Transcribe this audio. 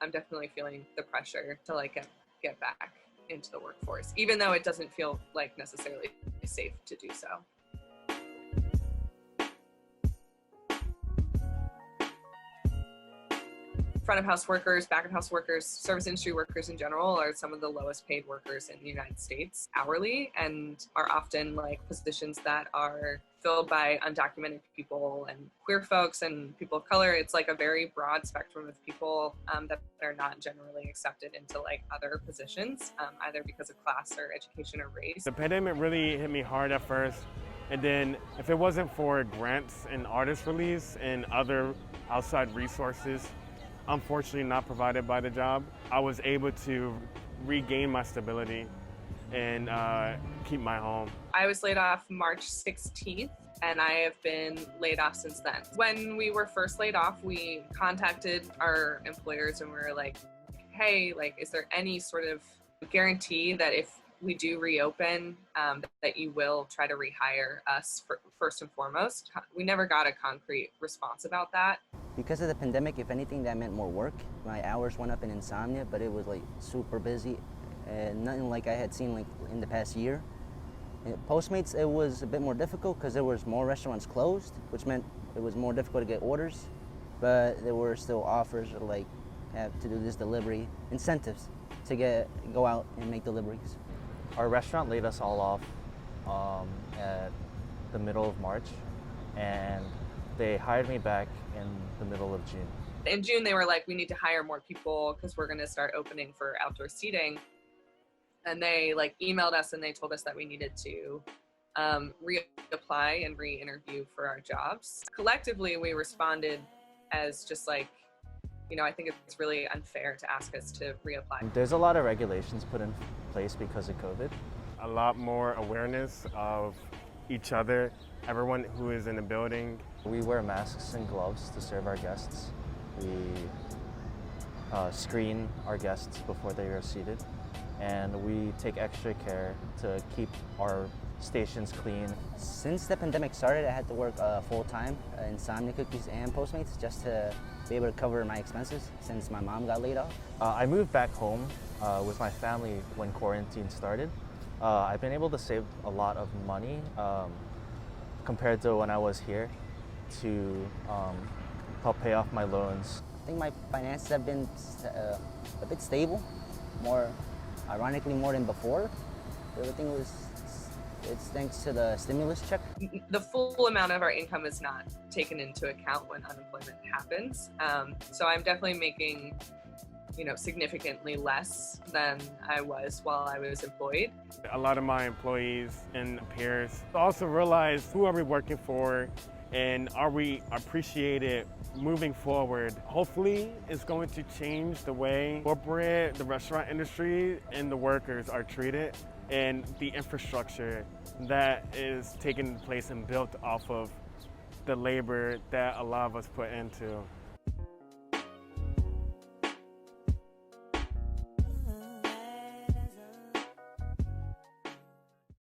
I'm definitely feeling the pressure to like get back into the workforce, even though it doesn't feel like necessarily safe to do so. Front of house workers, back of house workers, service industry workers in general are some of the lowest paid workers in the United States hourly, and are often like positions that are filled by undocumented people and queer folks and people of color. It's like a very broad spectrum of people that are not generally accepted into like other positions, either because of class or education or race. The pandemic really hit me hard at first, and then if it wasn't for grants and artist release and other outside resources, unfortunately not provided by the job, I was able to regain my stability and keep my home. I was laid off March 16th, and I have been laid off since then. When we were first laid off, we contacted our employers and we were like, hey, like, is there any sort of guarantee that if we do reopen, that you will try to rehire us first and foremost? We never got a concrete response about that. Because of the pandemic, if anything, that meant more work. My hours went up in insomnia, but it was like super busy and nothing like I had seen like in the past year. And Postmates, it was a bit more difficult because there was more restaurants closed, which meant it was more difficult to get orders, but there were still offers to like have to do this delivery, incentives to go out and make deliveries. Our restaurant laid us all off at the middle of March, and they hired me back in the middle of June. In June, they were like, we need to hire more people because we're going to start opening for outdoor seating. And they like emailed us and they told us that we needed to reapply and re-interview for our jobs. Collectively, we responded as just like, you know, I think it's really unfair to ask us to reapply. There's a lot of regulations put in place because of COVID. A lot more awareness of each other, everyone who is in the building. We wear masks and gloves to serve our guests. We screen our guests before they are seated, and we take extra care to keep our stations clean. Since the pandemic started, I had to work full-time, Insomnia Cookies and Postmates, just to be able to cover my expenses since my mom got laid off. I moved back home with my family when quarantine started. I've been able to save a lot of money compared to when I was here to help pay off my loans. I think my finances have been a bit stable, ironically more than before. Everything it's thanks to the stimulus check. The full amount of our income is not taken into account when unemployment happens. So I'm definitely making, you know, significantly less than I was while I was employed. A lot of my employees and peers also realize who are we working for and are we appreciated moving forward. Hopefully it's going to change the way corporate, the restaurant industry, and the workers are treated, and the infrastructure that is taking place and built off of the labor that a lot of us put into.